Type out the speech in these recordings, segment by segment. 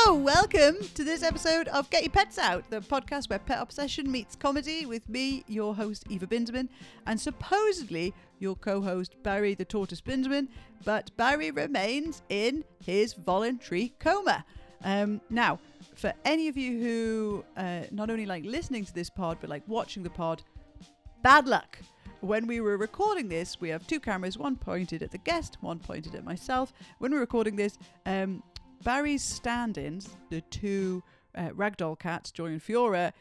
Hello, welcome to this episode of Get Your Pets Out, the podcast where pet obsession meets comedy with me, your host Eva Binderman, and supposedly your co-host Barry the Tortoise Binderman, but Barry remains in his voluntary coma. Now, for any of you who not only like listening to this pod, but like watching the pod, bad luck. When we were recording this, we have two cameras, one pointed at the guest, one pointed at myself. When we were recording this, Barry's stand-ins, the two ragdoll cats, Joy and Fiora,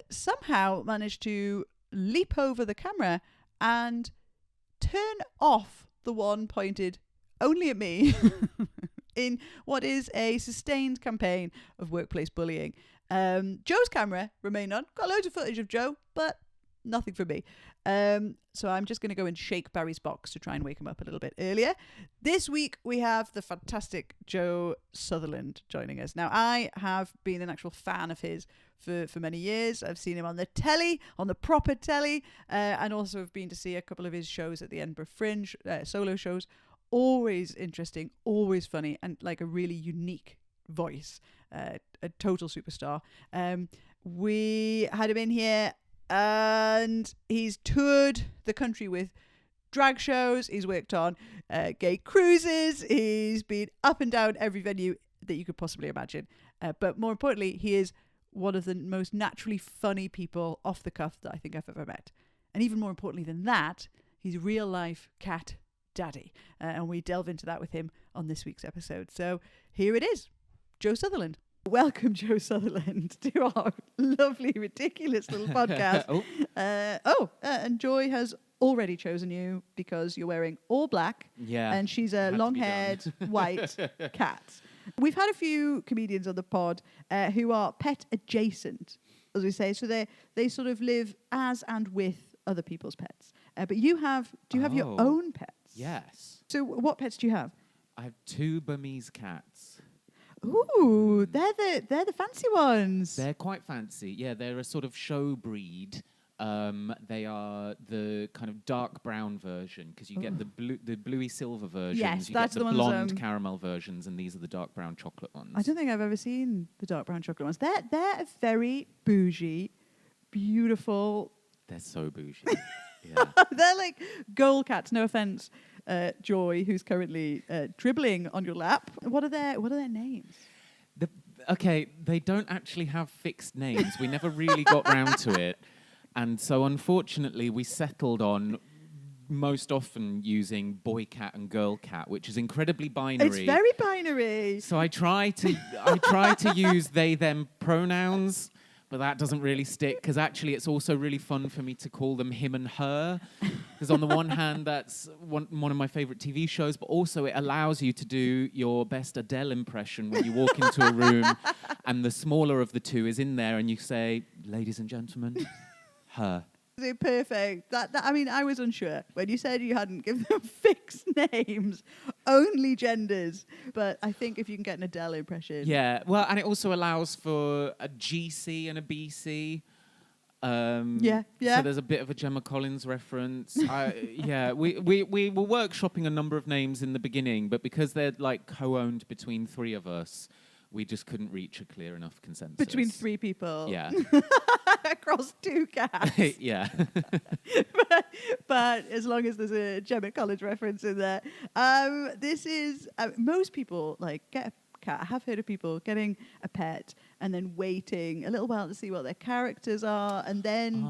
somehow managed to leap over the camera and turn off the one pointed only at me in what is a sustained campaign of workplace bullying. Joe's camera remained on. Got loads of footage of Joe, but nothing for me. So I'm just going to go and shake Barry's box to try and wake him up a little bit earlier. This week we have the fantastic Joe Sutherland joining us. Now, I have been an actual fan of his for many years. I've seen him on the telly, on the proper telly, and also have been to see a couple of his shows at the Edinburgh Fringe, solo shows. Always interesting, always funny, and like a really unique voice. A total superstar. We had him in here, and he's toured the country with drag shows. He's worked on gay cruises. He's been up and down every venue that you could possibly imagine. But more importantly, he is one of the most naturally funny people off the cuff that I think I've ever met. And even more importantly than that, he's a real life cat daddy. And we delve into that with him on this week's episode. So here it is, Joe Sutherland. Welcome, Joe Sutherland, to our lovely, ridiculous little podcast. And Joy has already chosen you because you're wearing all black. Yeah. And she's a long-haired white cat. We've had a few comedians on the pod who are pet adjacent, as we say. So they sort of live as and with other people's pets. But do you have your own pets? Yes. So what pets do you have? I have two Burmese cats. Ooh, they're the fancy ones. They're quite fancy. Yeah, they're a sort of show breed. They are the kind of dark brown version because you get the bluey silver versions. Yes, you that's get the the ones, blonde caramel versions, and these are the dark brown chocolate ones. I don't think I've ever seen the dark brown chocolate ones. They're very bougie, beautiful. They're so bougie. Yeah. They're like goal cats. No offense, Joy, who's currently dribbling on your lap. What are their names? Okay, they don't actually have fixed names. We never really got round to it. And so, unfortunately, we settled on most often using boy cat and girl cat, which is incredibly binary. It's very binary. So I try to use they them pronouns, but that doesn't really stick because actually it's also really fun for me to call them him and her. Because on the one hand, that's one of my favorite TV shows, but also it allows you to do your best Adele impression when you walk into a room and the smaller of the two is in there and you say, ladies and gentlemen, her. Perfect. I mean, I was unsure when you said you hadn't given them fixed names, only genders. But I think if you can get an Adele impression. Yeah, well, and it also allows for a GC and a BC. Yeah. So there's a bit of a Gemma Collins reference. We were workshopping a number of names in the beginning, but because they're like co-owned between three of us, we just couldn't reach a clear enough consensus. Between three people. Yeah. Across two cats. Yeah. but as long as there's a Gemma Collins reference in there. This is, most people like get a cat. I have heard of people getting a pet and then waiting a little while to see what their characters are and then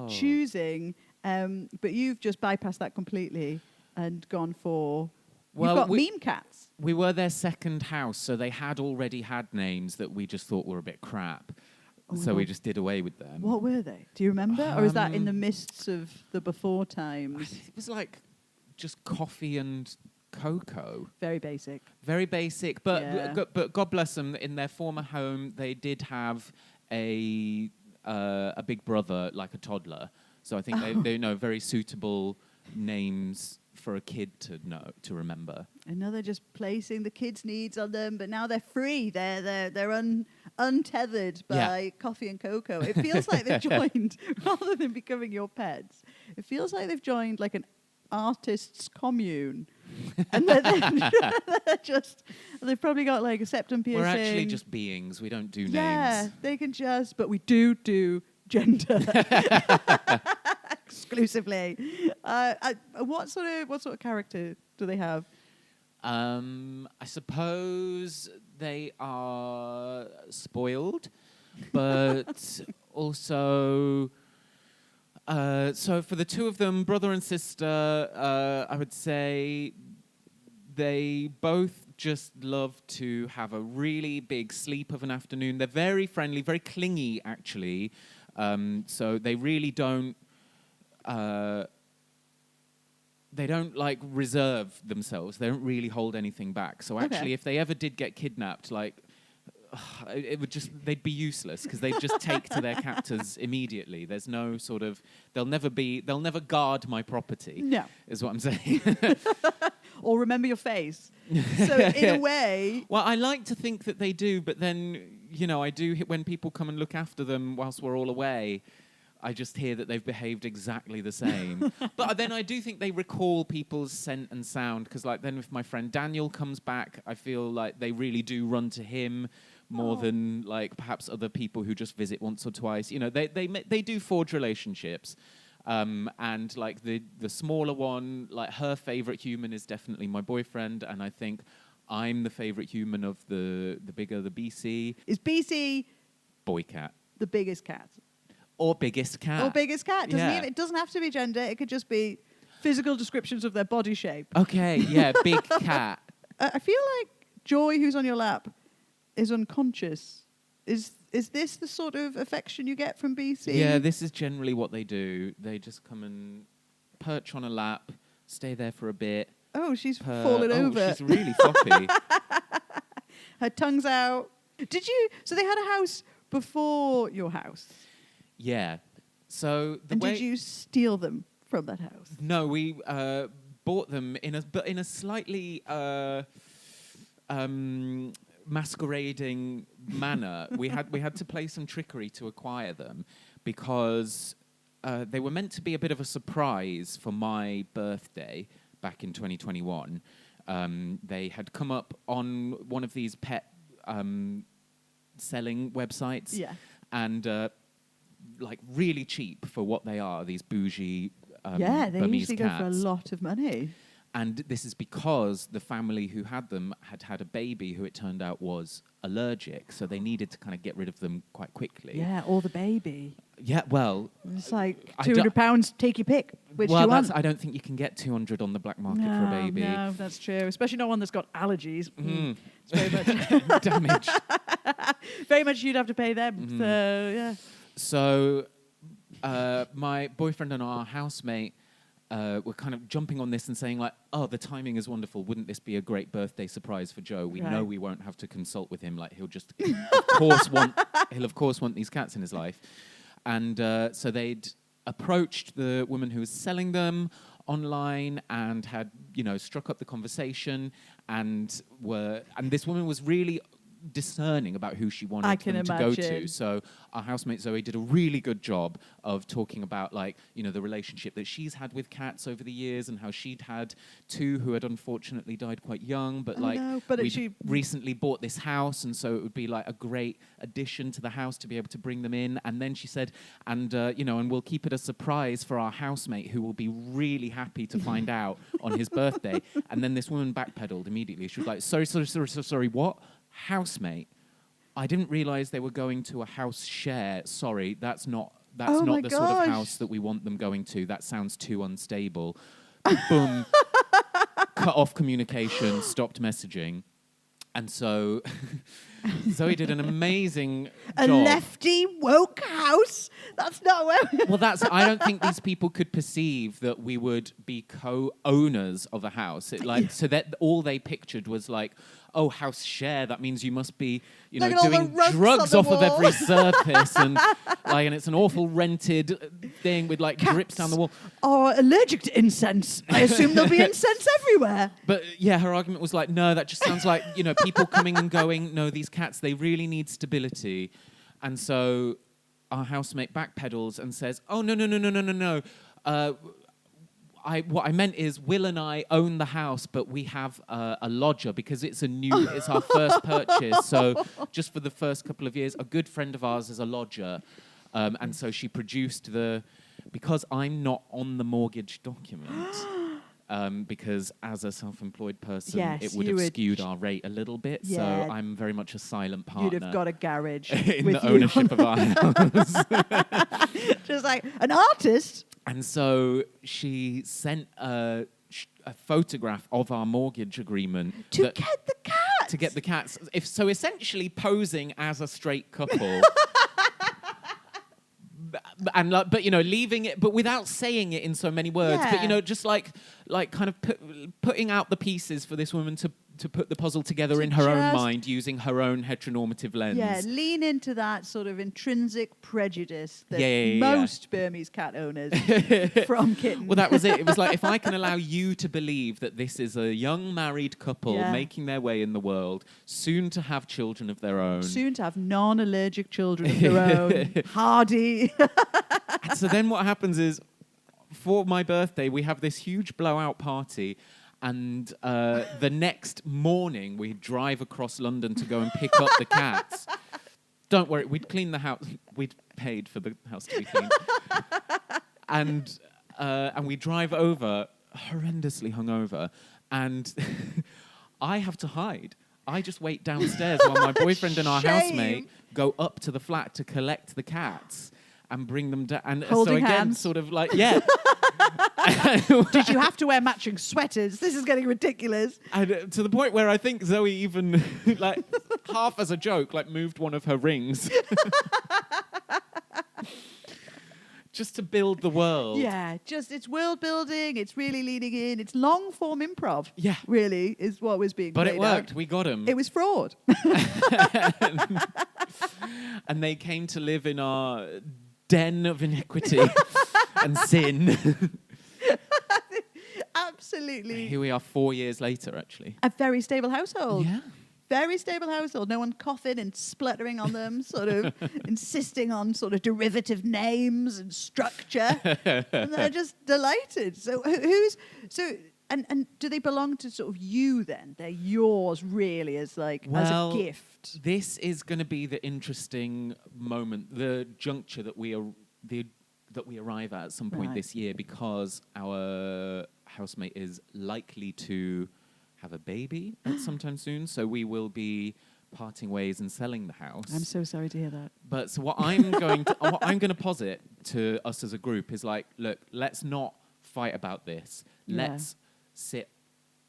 choosing. But you've just bypassed that completely and gone for... You've got meme cats. We were their second house, so they had already had names that we just thought were a bit crap. So we just did away with them. What were they? Do you remember? Or is that in the mists of the before times? It was like just coffee and cocoa. Very basic. Very basic. But God bless them, in their former home, they did have a big brother, like a toddler. So I think they know very suitable names for a kid to remember. I know they're just placing the kids' needs on them, but now they're free. They're untethered by coffee and cocoa. It feels like they've joined, rather than becoming your pets, it feels like they've joined like an artists' commune And they've probably got like a septum piercing. We're actually just beings. We don't do Yeah, names. they can just, but we do gender exclusively. What sort of character do they have? I suppose they are spoiled, but also. So for the two of them, brother and sister, I would say they both just love to have a really big sleep of an afternoon. They're very friendly, very clingy, actually. So they really don't. They don't like reserve themselves. They don't really hold anything back. So actually, if they ever did get kidnapped, like it would they'd be useless because they'd just take to their captors immediately. There's no sort of they'll never guard my property. No, is what I'm saying. Or remember your face. So in a way, well, I like to think that they do, but then I do when people come and look after them whilst we're all away. I just hear that they've behaved exactly the same. But then I do think they recall people's scent and sound, because like then if my friend Daniel comes back, I feel like they really do run to him more than like perhaps other people who just visit once or twice. They do forge relationships. And like the smaller one, like her favorite human is definitely my boyfriend, and I think I'm the favorite human of the bigger the BC. Is BC boy cat the biggest cat? Or biggest cat. Or biggest cat. It doesn't have to be gender. It could just be physical descriptions of their body shape. Okay, yeah, big cat. I feel like Joy, who's on your lap, is unconscious. Is this the sort of affection you get from BC? Yeah, this is generally what they do. They just come and perch on a lap, stay there for a bit. Oh, she's fallen over. She's really floppy. Her tongue's out. So they had a house before your house? Yeah. So did you steal them from that house? No, we bought them in a slightly masquerading manner. We had to play some trickery to acquire them because they were meant to be a bit of a surprise for my birthday back in 2021. They had come up on one of these pet selling websites. Yeah. And like really cheap for what they are, these bougie they Burmese usually cats. go for a lot of money. And this is because the family who had them had a baby who it turned out was allergic, so they needed to kind of get rid of them quite quickly. Yeah, or the baby. Yeah, well... It's like £200, take your pick. Which do you want? I don't think you can get 200 on the black market for a baby. No, that's true. Especially not one that's got allergies. It's very much... Damage. Very much you'd have to pay them. Mm-hmm. So, yeah. So my boyfriend and our housemate were kind of jumping on this and saying like, oh, the timing is wonderful. Wouldn't this be a great birthday surprise for Joe? We know we won't have to consult with him. Like he'll just, of course want these cats in his life. And so they'd approached the woman who was selling them online and had, struck up the conversation and this woman was really discerning about who she wanted them to go to. So our housemate Zoe did a really good job of talking about like, the relationship that she's had with cats over the years and how she'd had two who had unfortunately died quite young, but we recently bought this house, and so it would be like a great addition to the house to be able to bring them in. And then she said, and we'll keep it a surprise for our housemate who will be really happy to find out on his birthday. And then this woman backpedaled immediately. She was like, sorry, what? Housemate, I didn't realize they were going to a house share. Sorry, that's not the sort of house that we want them going to. That sounds too unstable. Boom. Cut off communication, stopped messaging. And so Zoe did an amazing job. A lefty woke house? That's not where... I don't think these people could perceive that we would be co-owners of a house. So that all they pictured was like, oh, house share, that means you must be, doing drugs off of every surface and it's an awful rented thing with like drips down the wall. Are allergic to incense. I assume there'll be incense everywhere. But yeah, her argument was like, no, that just sounds like, people coming and going. No, these cats, they really need stability. And so our housemate backpedals and says, oh, no. what I meant is Will and I own the house, but we have a lodger because it's it's our first purchase. So just for the first couple of years, a good friend of ours is a lodger. And so she produced because I'm not on the mortgage document, because as a self-employed person, it would have skewed our rate a little bit. Yeah. So I'm very much a silent partner. You'd have got a garage in with the ownership of our house. Just like an artist. And so she sent a photograph of our mortgage agreement To get the cats. To get the cats. So essentially posing as a straight couple. But leaving it, but without saying it in so many words. Yeah. But just like kind of putting out the pieces for this woman to put the puzzle together in her own mind using her own heteronormative lens. Yeah, lean into that sort of intrinsic prejudice that most Burmese cat owners from kittens. Well, that was it. It was like, if I can allow you to believe that this is a young married couple making their way in the world, soon to have children of their own. Soon to have non-allergic children of their own. Hardy. And so then what happens is, for my birthday, we have this huge blowout party. And the next morning, we drive across London to go and pick up the cats. Don't worry, we'd cleaned the house. We'd paid for the house to be cleaned. And we drive over, horrendously hungover, and I have to hide. I just wait downstairs while my boyfriend and our housemate go up to the flat to collect the cats and bring them down. And Holding so again, hands. sort of like, Did you have to wear matching sweaters? This is getting ridiculous. And to the point where I think Zoe even, like, half as a joke, like, moved one of her rings. Just to build the world. Yeah, it's world building. It's really leaning in. It's long form improv. Yeah. Really is what was being But played it worked. out. We got him. It was fraud. And they came to live in our den of iniquity and sin. Absolutely. Here we are 4 years later, actually. A very stable household. Yeah. Very stable household. No one coughing and spluttering on them, sort of insisting on sort of derivative names and structure. And they're just delighted. So and do they belong to sort of you then? They're yours really as a gift. This is going to be the interesting moment, the juncture that we arrive at some point this year, because our housemate is likely to have a baby at sometime soon, so we will be parting ways and selling the house. I'm so sorry to hear that. But so what I'm going to posit to us as a group is like, look, let's not fight about this. Yeah. Let's sit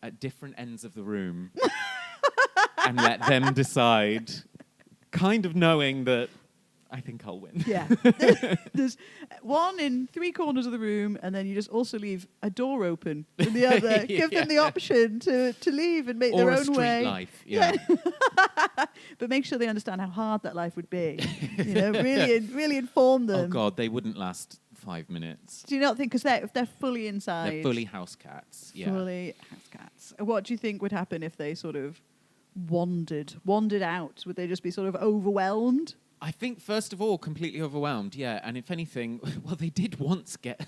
at different ends of the room and let them decide, kind of knowing that I think I'll win. Yeah. There's one in 3 corners of the room, and then you just also leave a door open in the other. Give them the option to leave and make Or their a own street way. life, yeah. But make sure they understand how hard that life would be. Really inform them. Oh, God, they wouldn't last 5 minutes. Do you not think, because they're fully inside? They're fully house cats, yeah. Fully house cats. What do you think would happen if they sort of wandered out? Would they just be sort of overwhelmed? I think, first of all, completely overwhelmed, yeah. And if anything, well, they did once get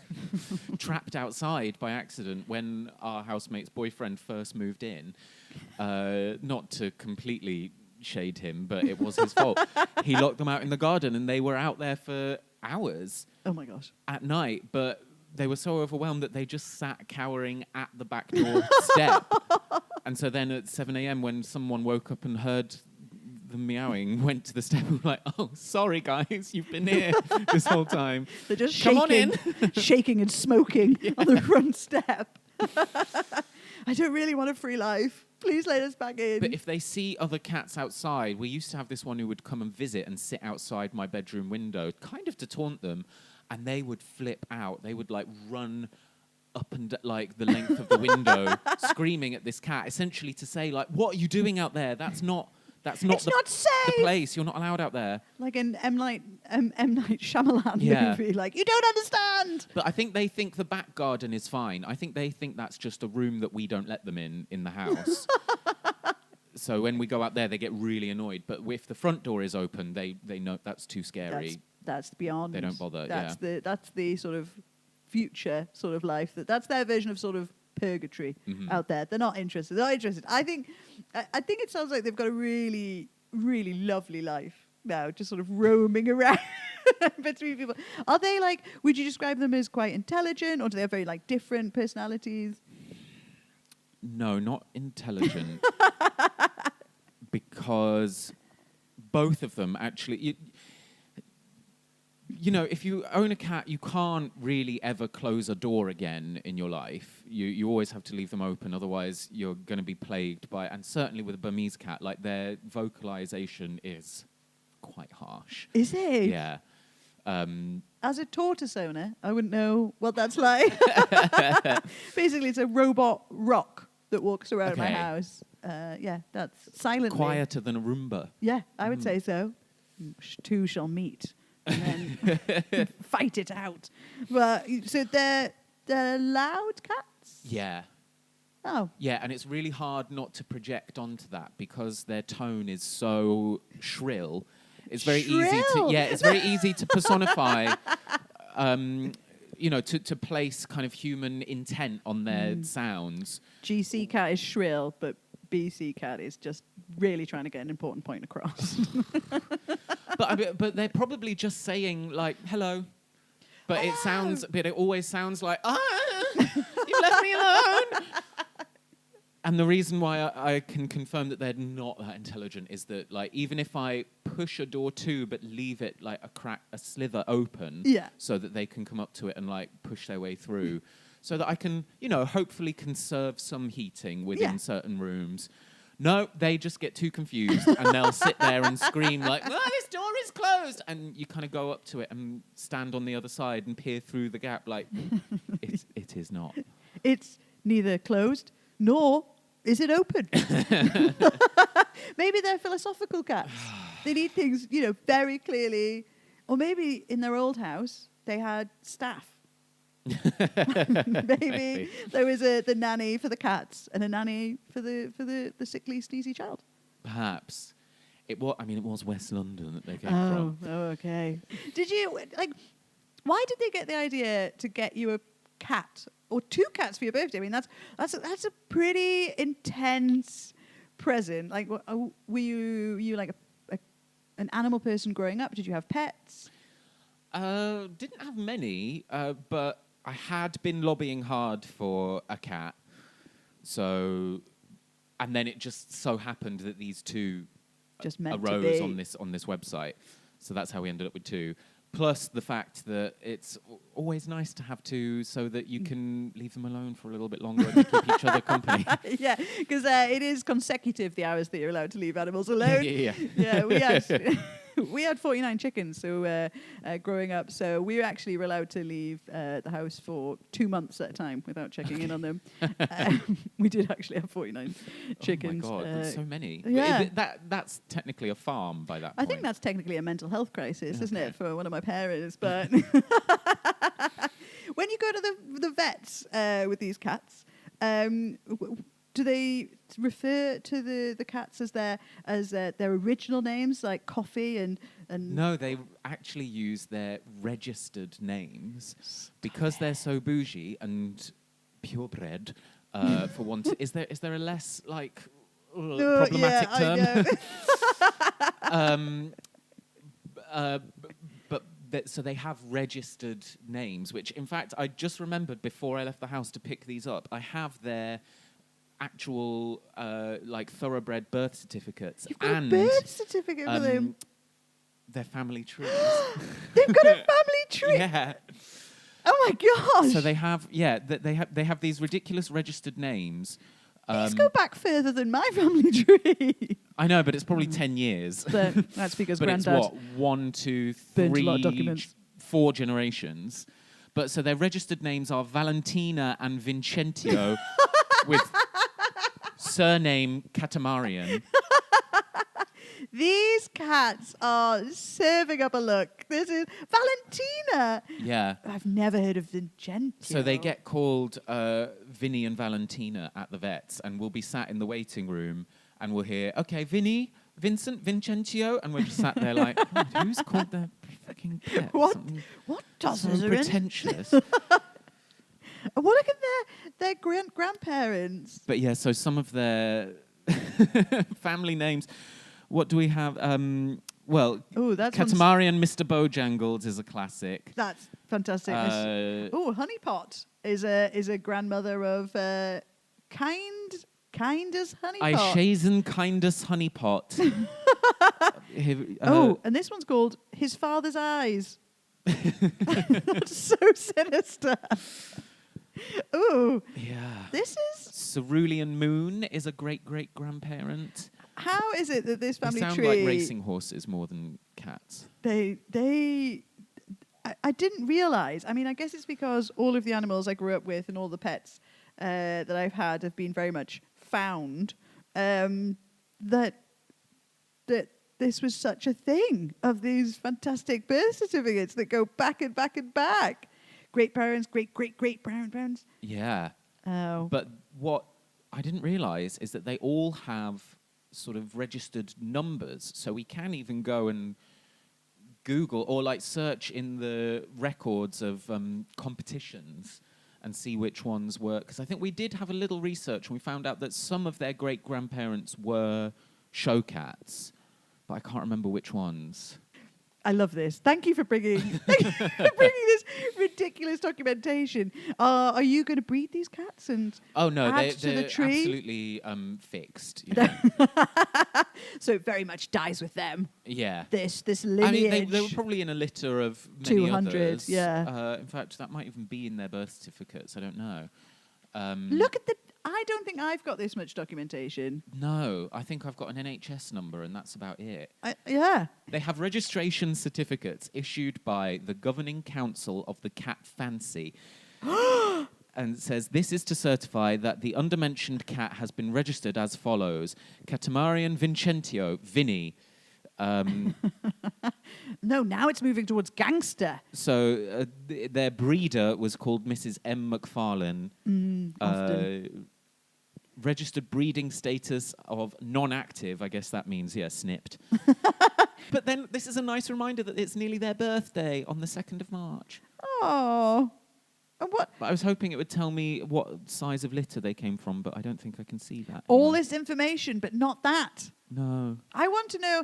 trapped outside by accident when our housemate's boyfriend first moved in. Not to completely shade him, but it was his fault. He locked them out in the garden, and they were out there for hours. Oh, my gosh. At night, but they were so overwhelmed that they just sat cowering at the back door step. And so then at 7 a.m., when someone woke up and heard the meowing, went to the step and were like, oh, sorry, guys, you've been here this whole time. They're just Come on in. shaking and smoking on the front step. I don't really want a free life. Please let us back in. But if they see other cats outside, we used to have this one who would come and visit and sit outside my bedroom window, kind of to taunt them, and they would flip out. They would like run up and like the length of the window, screaming at this cat, essentially to say like, what are you doing out there? That's not the safe. place. You're not allowed out there. Like an M. Night Shyamalan movie. Like, you don't understand. But I think they think the back garden is fine. I think they think that's just a room that we don't let them in the house. So when we go out there, they get really annoyed. But if the front door is open, they know that's too scary. That's beyond. They don't bother. That's the sort of future sort of life. That's their version of sort of purgatory out there. They're not interested. I think it sounds like they've got a really, really lovely life now, just sort of roaming around between people. Are they like, would you describe them as quite intelligent, or do they have very like different personalities? No, not intelligent. Because both of them actually, you know, if you own a cat, you can't really ever close a door again in your life. You always have to leave them open, otherwise you're going to be plagued by, and certainly with a Burmese cat, like their vocalization is quite harsh. Is it? Yeah. As a tortoise owner, I wouldn't know what that's like. Basically, it's a robot rock that walks around my house. Yeah, that's silently. Quieter than a Roomba. Yeah, I would say so. Two shall meet and then fight it out. But so they're loud cats? Yeah. Oh. Yeah, and it's really hard not to project onto that because their tone is so shrill. It's very easy to personify, you know, to place kind of human intent on their sounds. GC cat is shrill, but BC cat is just really trying to get an important point across. But they're probably just saying like hello, but it always sounds like you left me alone. And the reason why I can confirm that they're not that intelligent is that, like, even if I push a door to but leave it like a slither open, so that they can come up to it and like push their way through, so that I can, you know, hopefully conserve some heating within certain rooms. No, they just get too confused and they'll sit there and scream like, this door is closed. And you kind of go up to it and stand on the other side and peer through the gap like, it is not. It's neither closed nor is it open. Maybe they're philosophical cats. They need things, you know, very clearly. Or maybe in their old house, they had staff. Maybe there was the nanny for the cats and a nanny for the sickly, sneezy child. Perhaps. It was West London that they came from. Oh, okay. Did you, like, why did they get the idea to get you a cat or two cats for your birthday? I mean, that's a pretty intense present. Like, were you like an animal person growing up? Did you have pets? Didn't have many, but I had been lobbying hard for a cat. So, and then it just so happened that these two just meant arose on this website. So that's how we ended up with two. Plus the fact that it's always nice to have two so that you can leave them alone for a little bit longer and they keep each other company. Yeah, because it is consecutive, the hours that you're allowed to leave animals alone. Yeah, we had 49 chickens growing up, so we were allowed to leave the house for 2 months at a time without checking in on them. We did actually have 49 chickens. Oh my God, that's so many. Yeah. That's technically a farm by that point. I think that's technically a mental health crisis, isn't it, for one of my parents? But when you go to the vets with these cats, do they refer to the cats as their original names, like Coffee and? No, they actually use their registered names because they're so bougie and purebred. For one, is there a less like problematic term? So they have registered names, which in fact I just remembered before I left the house to pick these up. I have their actual like thoroughbred birth certificates. You've got a birth certificate for them. Their family trees. They've got a family tree. Yeah. Oh my gosh. So they have these ridiculous registered names. These go back further than my family tree. I know, but it's probably 10 years. But that's because but Granddad it's what 1, 2, burnt a 3, lot of documents. 4 generations. But so their registered names are Valentina and Vincentio with surname Katamarian. These cats are serving up a look. This is Valentina. Yeah. I've never heard of Vincentio. So they get called Vinny and Valentina at the vets, and we'll be sat in the waiting room, and we'll hear, okay, Vinny, Vincent, Vincentio, and we're just sat there like, who's called their fucking pets? What does so it pretentious. Well, look at their grandparents. But yeah, so some of their family names. What do we have? Well, Katamarian Mr. Bojangles is a classic. That's fantastic. Honeypot is a grandmother of Kindus Honeypot. Aishazen Kindus Honeypot. And this one's called His Father's Eyes. That's so sinister. Ooh. Yeah. This is... Cerulean Moon is a great-great-grandparent. How is it that this family tree... They sound like racing horses more than cats. I didn't realise. I mean, I guess it's because all of the animals I grew up with and all the pets that I've had have been very much found, that this was such a thing of these fantastic birth certificates that go back and back and back. Great parents, great parents. Yeah. Oh. But what I didn't realise is that they all have sort of registered numbers, so we can even go and Google or like search in the records of competitions and see which ones were, because I think we did have a little research and we found out that some of their great-grandparents were show cats, but I can't remember which ones. I love this. Thank you for bringing this ridiculous documentation. Are you going to breed these cats and add to the tree? Absolutely fixed. So it very much dies with them. Yeah. This lineage. I mean, they were probably in a litter of many 200, others. yeah. In fact, that might even be in their birth certificates. I don't know. Look at I don't think I've got this much documentation. No, I think I've got an NHS number and that's about it. Yeah. They have registration certificates issued by the Governing Council of the Cat Fancy. And it says, this is to certify that the undermentioned cat has been registered as follows. Katamarian Vincentio, Vinny. No, now it's moving towards gangster. So their breeder was called Mrs. M. McFarlane. Registered breeding status of non-active. I guess that means, snipped. But then this is a nice reminder that it's nearly their birthday on the 2nd of March. Oh. And what? But I was hoping it would tell me what size of litter they came from, but I don't think I can see that. All this information, but not that. No. I want to know.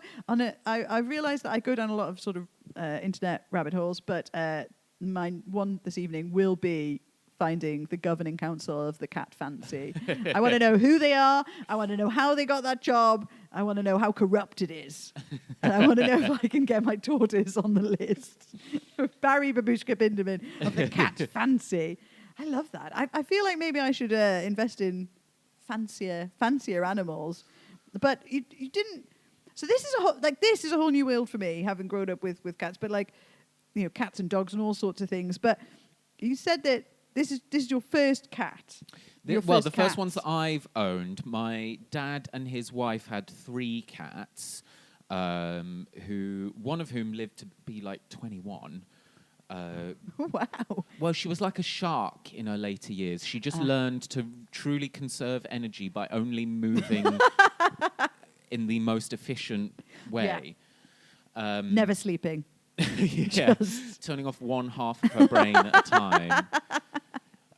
I realise that I go down a lot of sort of internet rabbit holes, but my one this evening will be finding the Governing Council of the Cat Fancy. I want to know who they are. I want to know how they got that job. I want to know how corrupt it is. And I want to know if I can get my tortoise on the list. Barry Babushka Binderman of the Cat Fancy. I love that. I feel like maybe I should invest in fancier animals. But you didn't. So this is a whole new world for me, having grown up with cats. But cats and dogs and all sorts of things. But you said that this is your first cat. The first ones that I've owned, my dad and his wife had 3 cats, one of whom lived to be like 21. Wow. Well, she was like a shark in her later years. She just learned to truly conserve energy by only moving in the most efficient way. Yeah. Never sleeping. Yeah, turning off one half of her brain at a time.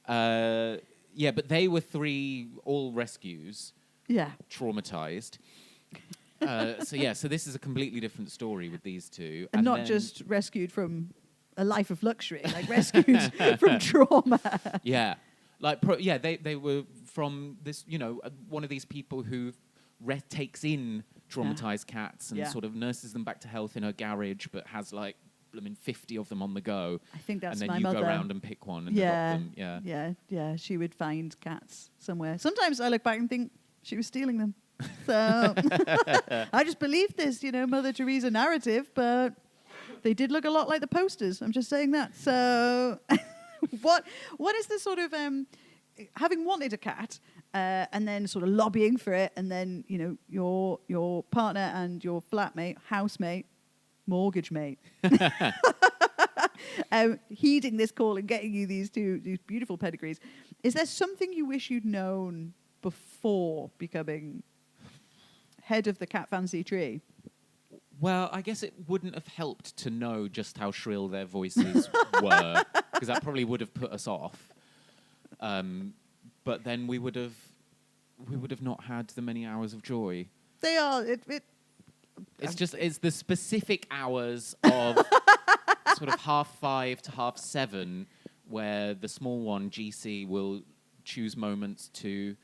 But they were 3 all rescues. Yeah. Traumatized. So this is a completely different story with these 2. And not just rescued from a life of luxury, like rescued from trauma. Yeah. They were from this, one of these people who takes in traumatized cats and sort of nurses them back to health in her garage, but has 50 of them on the go. I think that's my mother. And then you go around and pick one and adopt them. Yeah. She would find cats somewhere. Sometimes I look back and think she was stealing them. So I just believed this, Mother Teresa narrative, but they did look a lot like the posters. I'm just saying that. So what is the sort of having wanted a cat and then sort of lobbying for it, and then your partner and your flatmate, housemate, mortgage mate, heeding this call and getting you these beautiful pedigrees. Is there something you wish you'd known before becoming head of the Cat Fancy tree? Well, I guess it wouldn't have helped to know just how shrill their voices were, because that probably would have put us off. But then we would have not had the many hours of joy. They are. It's the specific hours of sort of 5:30 to 7:30 where the small one, GC, will choose moments to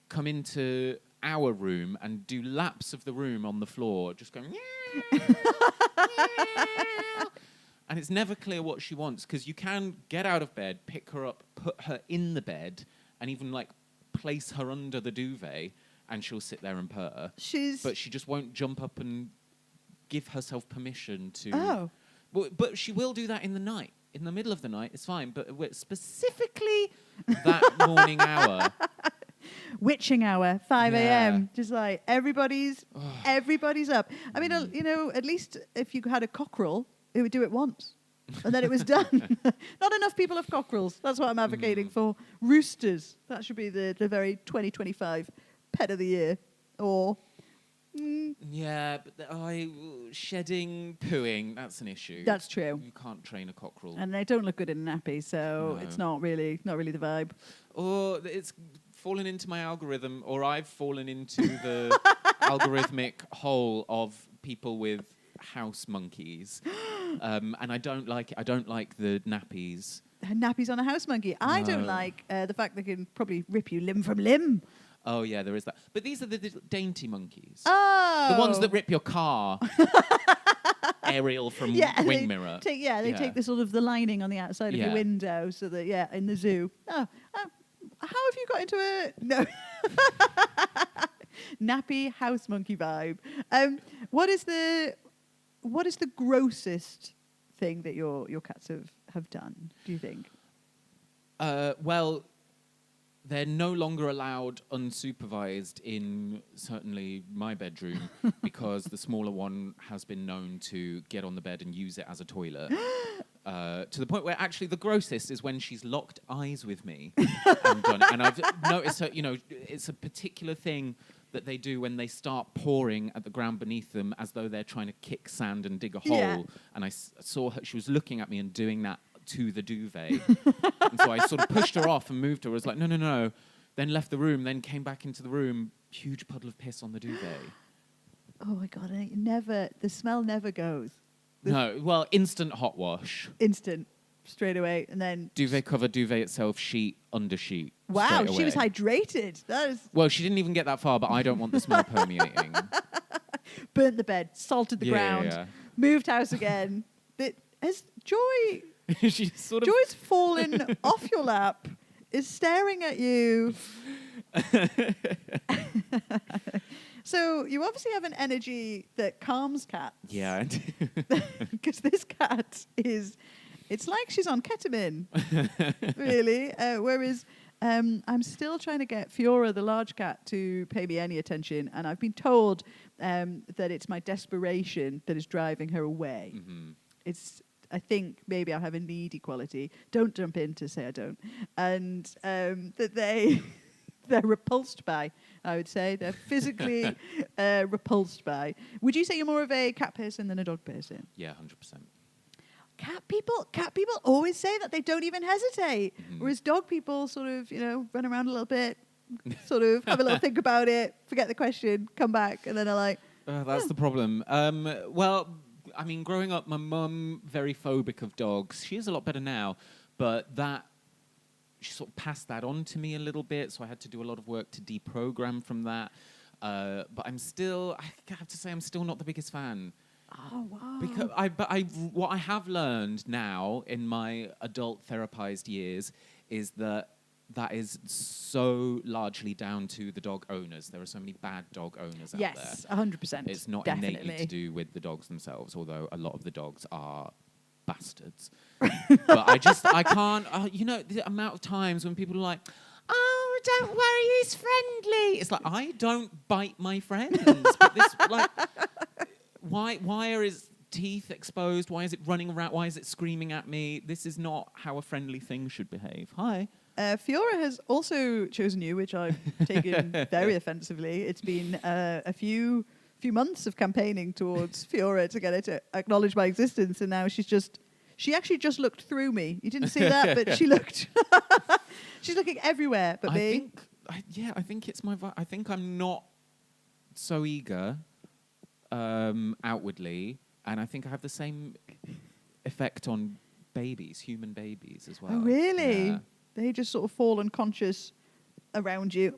come into our room and do laps of the room on the floor, just going, and it's never clear what she wants, because you can get out of bed, pick her up, put her in the bed, and even like place her under the duvet, and she'll sit there and purr. But she just won't jump up and give herself permission to. Oh. But she will do that in the night. In the middle of the night, it's fine. But specifically that morning hour. Witching hour, 5 a.m. Just like everybody's up. I mean, at least if you had a cockerel, it would do it once. And then it was done. Not enough people have cockerels. That's what I'm advocating for. Roosters. That should be the very 2025 pet of the year. Or... Yeah, but shedding, pooing, that's an issue. That's true. You can't train a cockerel. And they don't look good in a nappy, so it's not really the vibe. Or it's fallen into my algorithm, or I've fallen into the algorithmic hole of people with house monkeys. And I don't like it. I don't like the nappies. Nappies on a house monkey. I don't like the fact they can probably rip you limb from limb. Oh, yeah, there is that. But these are the dainty monkeys. Oh. The ones that rip your car. Aerial from Wing Mirror. They take the sort of the lining on the outside of your window, so that, in the zoo. Oh, how have you got into a... No. Nappy house monkey vibe. What is the grossest thing that your cats have done, do you think? Well... They're no longer allowed unsupervised in, certainly, my bedroom because the smaller one has been known to get on the bed and use it as a toilet. To the point where actually the grossest is when she's locked eyes with me and done it. And I've noticed her, it's a particular thing that they do when they start pawing at the ground beneath them as though they're trying to kick sand and dig a hole. Yeah. And I saw her, she was looking at me and doing that to the duvet. And so I sort of pushed her off and moved her. I was like, no. Then left the room, then came back into the room, huge puddle of piss on the duvet. Oh my God, the smell never goes. Instant hot wash. Instant, straight away, and then... Duvet cover, duvet itself, sheet, under sheet. Wow, she was hydrated. Well, she didn't even get that far, but I don't want the smell permeating. Burnt the bed, salted the ground, moved house again. Has Joy... She's sort of Joy's fallen off your lap, is staring at you. So you obviously have an energy that calms cats. Yeah, I do. Because this cat it's like she's on ketamine, really. Whereas I'm still trying to get Fiora, the large cat, to pay me any attention. And I've been told that it's my desperation that is driving her away. Mm-hmm. I think maybe I have a needy quality. Don't jump in to say I don't. And that they're repulsed by, I would say. They're physically repulsed by. Would you say you're more of a cat person than a dog person? Yeah, 100%. Cat people always say that. They don't even hesitate. Mm-hmm. Whereas dog people sort of, run around a little bit, sort of have a little think about it, forget the question, come back, and then are like... that's the problem. I mean, growing up, my mum, very phobic of dogs. She is a lot better now, but she sort of passed that on to me a little bit, so I had to do a lot of work to deprogram from that. But I have to say, I'm still not the biggest fan. Oh, wow. Because what I have learned now in my adult therapized years is that is so largely down to the dog owners. There are so many bad dog owners out there. Yes, 100%. It's not definitely innately to do with the dogs themselves, although a lot of the dogs are bastards. But I can't, the amount of times when people are like, oh, don't worry, he's friendly. It's like, I don't bite my friends. But this, why are his teeth exposed? Why is it running around? Why is it screaming at me? This is not how a friendly thing should behave. Hi. Fiora has also chosen you, which I've taken very offensively. It's been a few months of campaigning towards Fiora to get her to acknowledge my existence, and now she actually just looked through me. You didn't see that, but she looked. She's looking everywhere but me. I think it's my I think I'm not so eager outwardly, and I think I have the same effect on human babies as well. Oh, really? Yeah. They just sort of fall unconscious around you.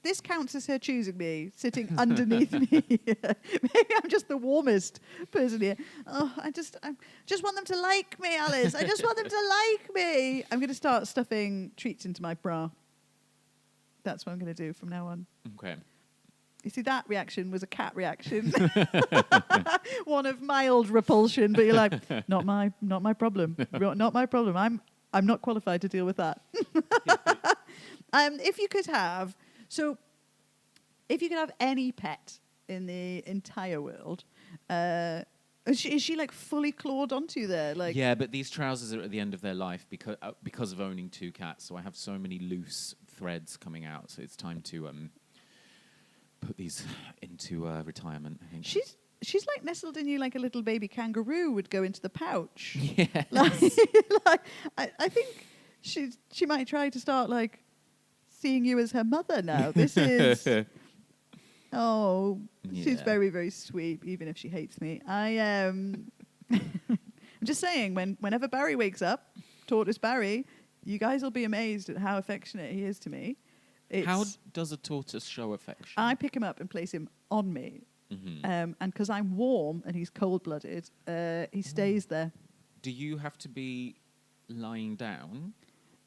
This counts as her choosing me, sitting underneath me. Maybe I'm just the warmest person here. Oh, I just want them to like me, Alice. I just want them to like me. I'm going to start stuffing treats into my bra. That's what I'm going to do from now on. Okay. You see, that reaction was a cat reaction. One of mild repulsion, but you're like, not my problem. Not my problem. I'm not qualified to deal with that. If you could have any pet in the entire world, is she like fully clawed onto you there? Like, yeah, but these trousers are at the end of their life because of owning 2 cats. So I have so many loose threads coming out. So it's time to put these into retirement. I think. She's like nestled in you like a little baby kangaroo would go into the pouch. Yeah. I think she might try to start like seeing you as her mother now. This is she's very, very sweet, even if she hates me. I'm just saying, whenever Barry wakes up, Tortoise Barry, you guys will be amazed at how affectionate he is to me. How does a tortoise show affection? I pick him up and place him on me. Mm-hmm. And because I'm warm and he's cold-blooded, he stays there. Do you have to be lying down?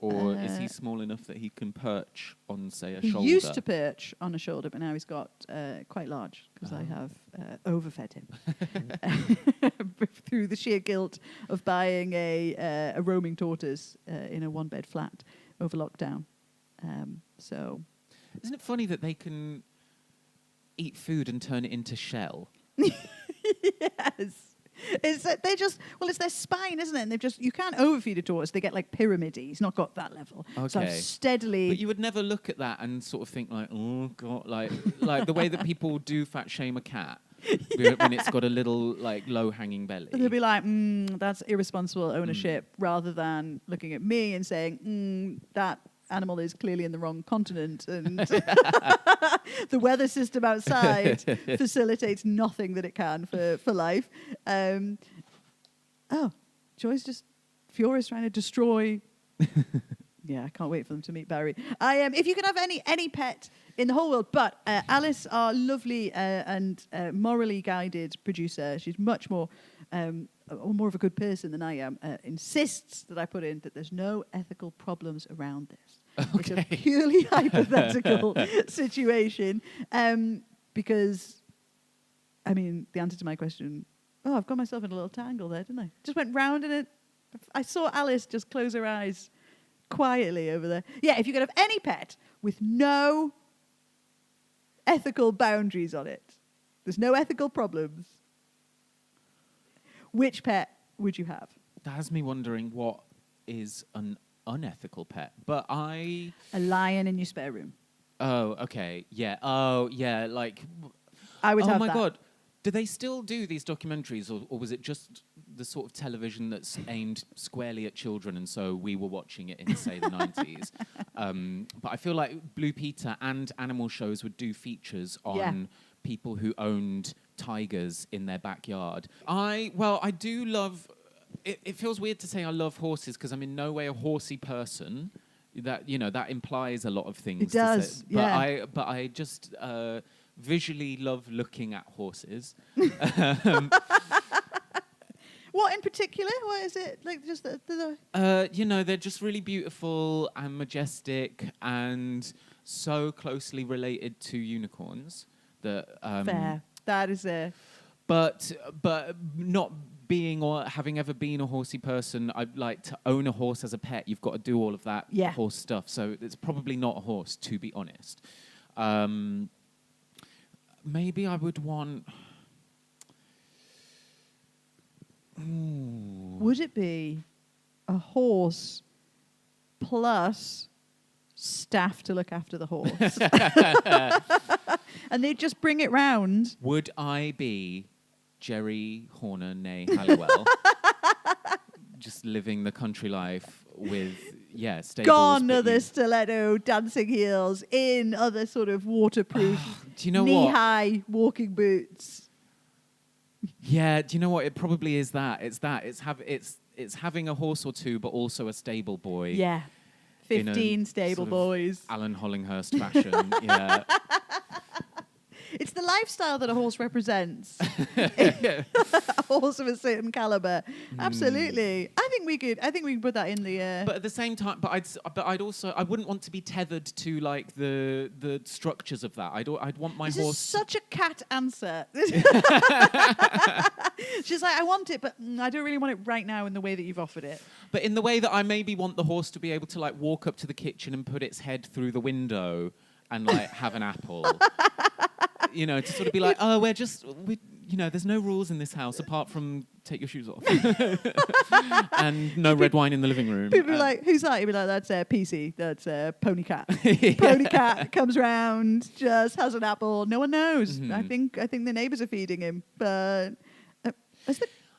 Or is he small enough that he can perch on, say, a shoulder? He used to perch on a shoulder, but now he's got quite large because I have overfed him through the sheer guilt of buying a roaming tortoise in a 1-bed flat over lockdown. So, isn't it funny that they can eat food and turn it into shell? Yes. It's their spine, isn't it? And you can't overfeed a tortoise. They get like pyramidy. He's not got that level. Okay. So I'm steadily. But you would never look at that and sort of think like, oh god, like the way that people do fat shame a cat when it's got a little like low hanging belly. They'll be like, that's irresponsible ownership, rather than looking at me and saying, that animal is clearly in the wrong continent, and the weather system outside facilitates nothing that it can for life. Joy's just furious trying to destroy. Yeah, I can't wait for them to meet Barry. If you could have any pet in the whole world, but Alice, our lovely and morally guided producer, she's much more of a good person than I am, insists that I put in that there's no ethical problems around this. Okay. It's a purely hypothetical situation. Because, I mean, the answer to my question, I've got myself in a little tangle there, didn't I? Just went round in it. I saw Alice just close her eyes quietly over there. Yeah, if you could have any pet with no ethical boundaries on it, there's no ethical problems, which pet would you have? That has me wondering what is an unethical pet. But a lion in your spare room. Oh, okay. Yeah. Oh, yeah. Like, I would have oh my that. God. Do they still do these documentaries, or was it just the sort of television that's aimed squarely at children, and so we were watching it in, say, the 90s? But I feel like Blue Peter and animal shows would do features on people who owned tigers in their backyard. I do love... It feels weird to say I love horses because I'm in no way a horsey person. That that implies a lot of things. It does, But I just visually love looking at horses. What in particular? What is it like? Just the they're just really beautiful and majestic and so closely related to unicorns that fair. That is a. But not being or having ever been a horsey person, I'd like to own a horse as a pet. You've got to do all of that horse stuff. So it's probably not a horse, to be honest. Maybe I would want... Would it be a horse plus staff to look after the horse? And they'd just bring it round. Would I be Jerry Horner, nay Halliwell, just living the country life with stables. Gone but are the stiletto dancing heels, in other sort of waterproof, do you know knee-high walking boots. Yeah, do you know what? It probably is that. It's having a horse or two, but also a stable boy. Yeah. 15 stable sort of boys. Alan Hollinghurst fashion. Yeah. It's the lifestyle that a horse represents. A horse of a certain caliber. Absolutely. I think we could put that in the. But at the same time, I wouldn't want to be tethered to like the structures of that. I'd want my This horse. is such a cat answer. She's like, I want it, but I don't really want it right now in the way that you've offered it. But in the way that I maybe want the horse to be able to like walk up to the kitchen and put its head through the window and like have an apple. To sort of be like, oh, there's no rules in this house apart from take your shoes off. And no red wine in the living room. People be like, who's that? You'd be like, that's PC. That's Pony Cat. Pony Cat comes round, just has an apple. No one knows. Mm-hmm. I think the neighbours are feeding him. But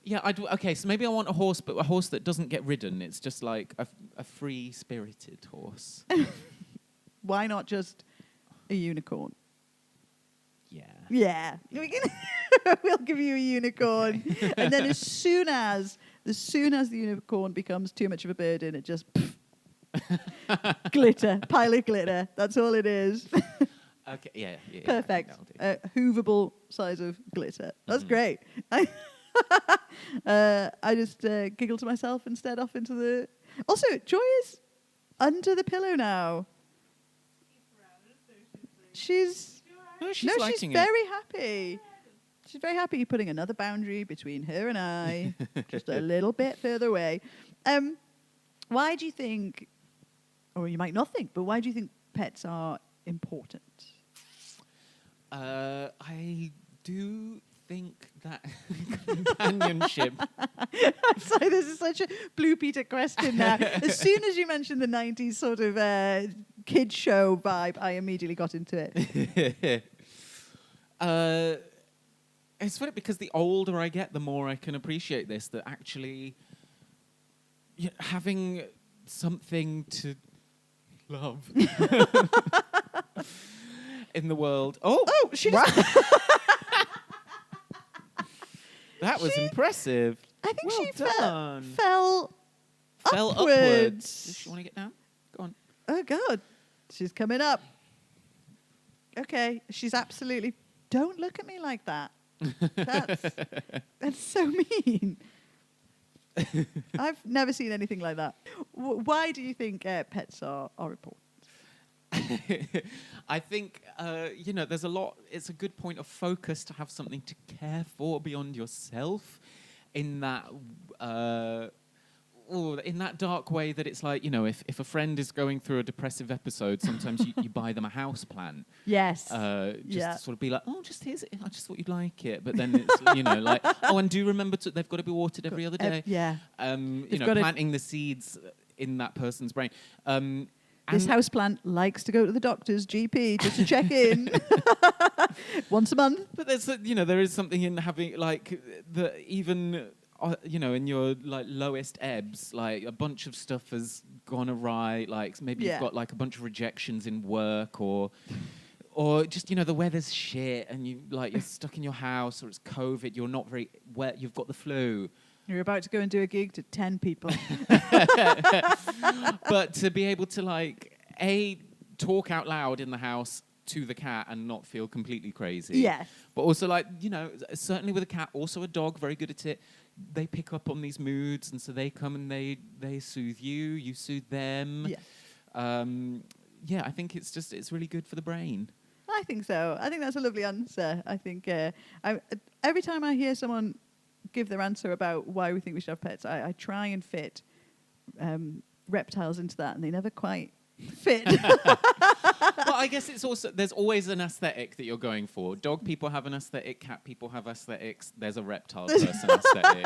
yeah, okay, so maybe I want a horse, but a horse that doesn't get ridden. It's just like a free-spirited horse. why not just a unicorn? Yeah. We'll give you a unicorn. Okay. And then as soon as the unicorn becomes too much of a burden, it just glitter, pile of glitter. That's all it is. Okay, yeah. Perfect. Hoovable size of glitter. That's great. I just giggle to myself instead off into the... Also, Joy is under the pillow now. She's very happy. She's very happy putting another boundary between her and I, just a little bit further away. Why do you think, or you might not think, but why do you think pets are important? I do think that companionship... I'm sorry, this is such a Blue Peter question now. As soon as you mentioned the 90s sort of kid show vibe, I immediately got into it. It's funny because the older I get, the more I can appreciate this, that actually having something to love in the world. Oh, she wow. That was impressive. I think well she done. fell upwards. Does she want to get down? Go on. Oh, God. She's coming up. Okay. She's absolutely... Don't look at me like that. That's so mean. I've never seen anything like that. Why do you think pets are important? I think, there's a lot... It's a good point of focus to have something to care for beyond yourself in that... in that dark way that it's like, if a friend is going through a depressive episode, sometimes you buy them a house plant. Yes. To sort of be like, oh, just here's it. I just thought you'd like it. But then it's, like, oh, and do remember they've got to be watered every other day. Planting the seeds in that person's brain. This houseplant likes to go to the doctor's GP just to check in once a month. But there's, there is something in having like even in your like lowest ebbs, like a bunch of stuff has gone awry. Like maybe you've got like a bunch of rejections in work, or just the weather's shit, and you're stuck in your house, or it's COVID. You're not very well. You've got the flu. You're about to go and do a gig to 10 people. But to be able to talk out loud in the house to the cat and not feel completely crazy. Yes. But also certainly with a cat, also a dog, very good at it. They pick up on these moods, and so they come and they soothe you, you soothe them. Yeah. I think it's really good for the brain. I think so. I think that's a lovely answer. I think every time I hear someone give their answer about why we think we should have pets, I try and fit reptiles into that, and they never quite fit. Well, I guess it's also, there's always an aesthetic that you're going for. Dog people have an aesthetic, cat people have aesthetics, there's a reptile person aesthetic.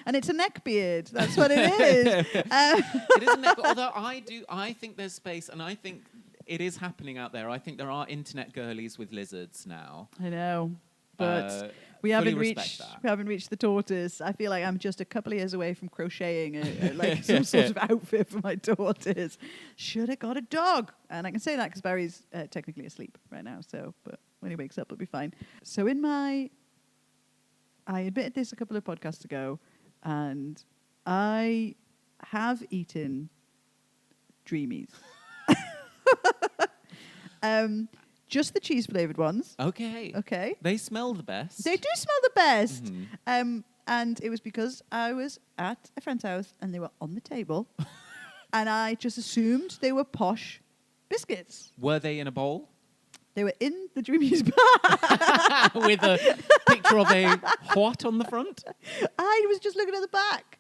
And it's a neck beard. That's what it is. It is a neck, although I think there's space, and I think it is happening out there. I think there are internet girlies with lizards now. I know. but we fully haven't respect that. reached the tortoise. I feel like I'm just a couple of years away from crocheting like some sort of outfit for my tortoise. Should have got a dog, and I can say that because Barry's technically asleep right now. So, but when he wakes up, it'll be fine. So I admitted this a couple of podcasts ago, and I have eaten Dreamies. Just the cheese-flavoured ones. Okay. Okay. They smell the best. They do smell the best. Mhm. And it was because I was at a friend's house and they were on the table, and I just assumed they were posh biscuits. Were they in a bowl? They were in the Dreamies bar. With a picture of a what on the front? I was just looking at the back.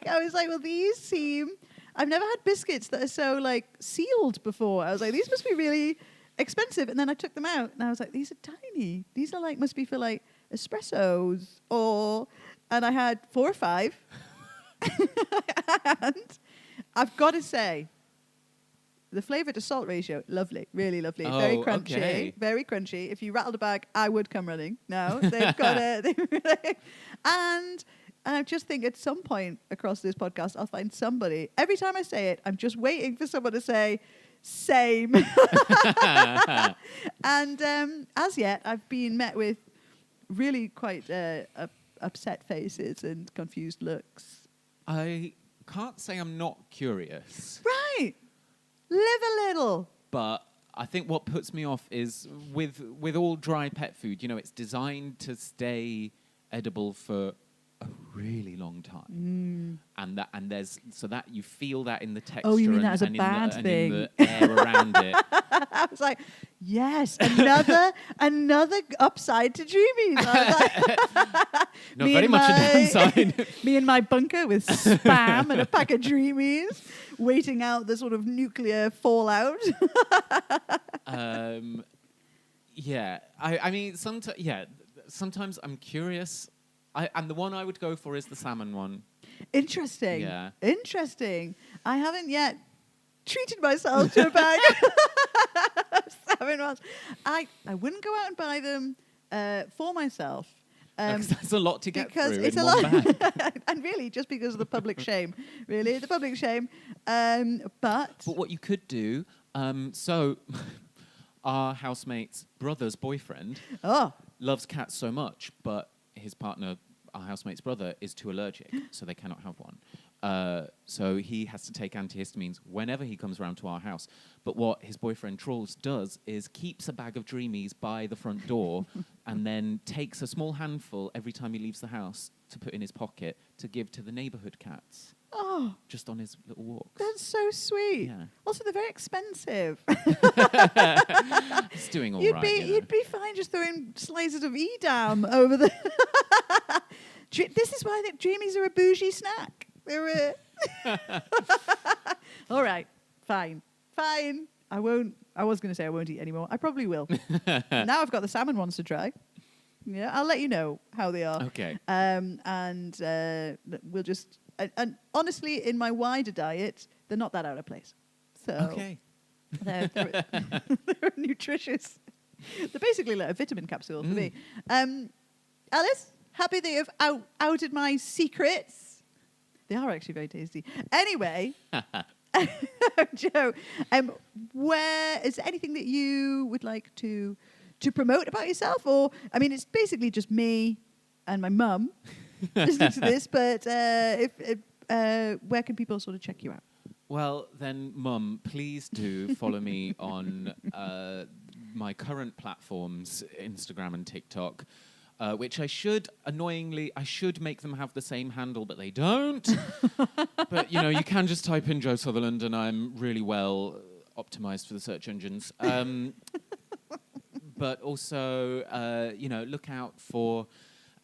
I was like, well, these seem... I've never had biscuits that are so, like, sealed before. I was like, these must be really expensive. And then I took them out, and I was like, these are tiny. These are, like, must be for, like, espressos. And I had 4 or 5. And I've got to say, the flavour to salt ratio, lovely, really lovely. Oh, very crunchy, okay. very crunchy. If you rattled a bag, I would come running. No, they've got and I just think at some point across this podcast, I'll find somebody. Every time I say it, I'm just waiting for someone to say, same. And as yet, I've been met with really quite upset faces and confused looks. I can't say I'm not curious. Right. Live a little. But I think what puts me off is with all dry pet food, you know, it's designed to stay edible for a really long time. And there's so that you feel that in the texture. Oh, you mean that as a and bad thing? in the air around it. I was like, yes, another upside to Dreamies. Like, Not very much a downside. Me in my bunker with Spam and a pack of Dreamies, waiting out the sort of nuclear fallout. Yeah, I mean, sometimes I'm curious. And the one I would go for is the salmon one. Interesting. Yeah. Interesting. I haven't yet treated myself to a bag of salmon ones. I wouldn't go out and buy them for myself. Because that's a lot to get because through it's in a one lot, bag. and really just because of the public shame, really the public shame. But what you could do, so our housemate's brother's boyfriend loves cats so much, but his partner, our housemate's brother, is too allergic, so they cannot have one. So he has to take antihistamines whenever he comes around to our house. But what his boyfriend Trolls does is keeps a bag of Dreamies by the front door and then takes a small handful every time he leaves the house to put in his pocket to give to the neighbourhood cats. Oh, just on his little walks. That's so sweet. Yeah. Also, they're very expensive. It's doing all you'd right. You'd be fine just throwing slices of Edam over the... This is why Dreamies are a bougie snack. They're all right, fine. I won't. I was going to say I won't eat anymore. I probably will. Now I've got the salmon ones to try. Yeah, I'll let you know how they are. Okay. And we'll just... And honestly, in my wider diet, they're not that out of place. So Okay. They're nutritious. They're basically like a vitamin capsule for me. Alice, happy that you've outed my secrets. They are actually very tasty. Anyway, Joe, where is there anything that you would like to promote about yourself? Or, I mean, it's basically just me and my mum listening to this, but where can people sort of check you out? Well, then, Mum, please do follow me on my current platforms, Instagram and TikTok, which I should make them have the same handle, but they don't. But, you can just type in Joe Sutherland, and I'm really well optimized for the search engines. But also, look out for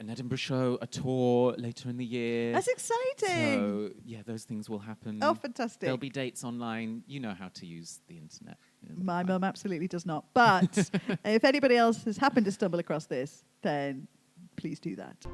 an Edinburgh show, a tour later in the year. That's exciting. So, yeah, those things will happen. Oh, fantastic. There'll be dates online. You know how to use the internet. My mum absolutely does not. But if anybody else has happened to stumble across this, then please do that.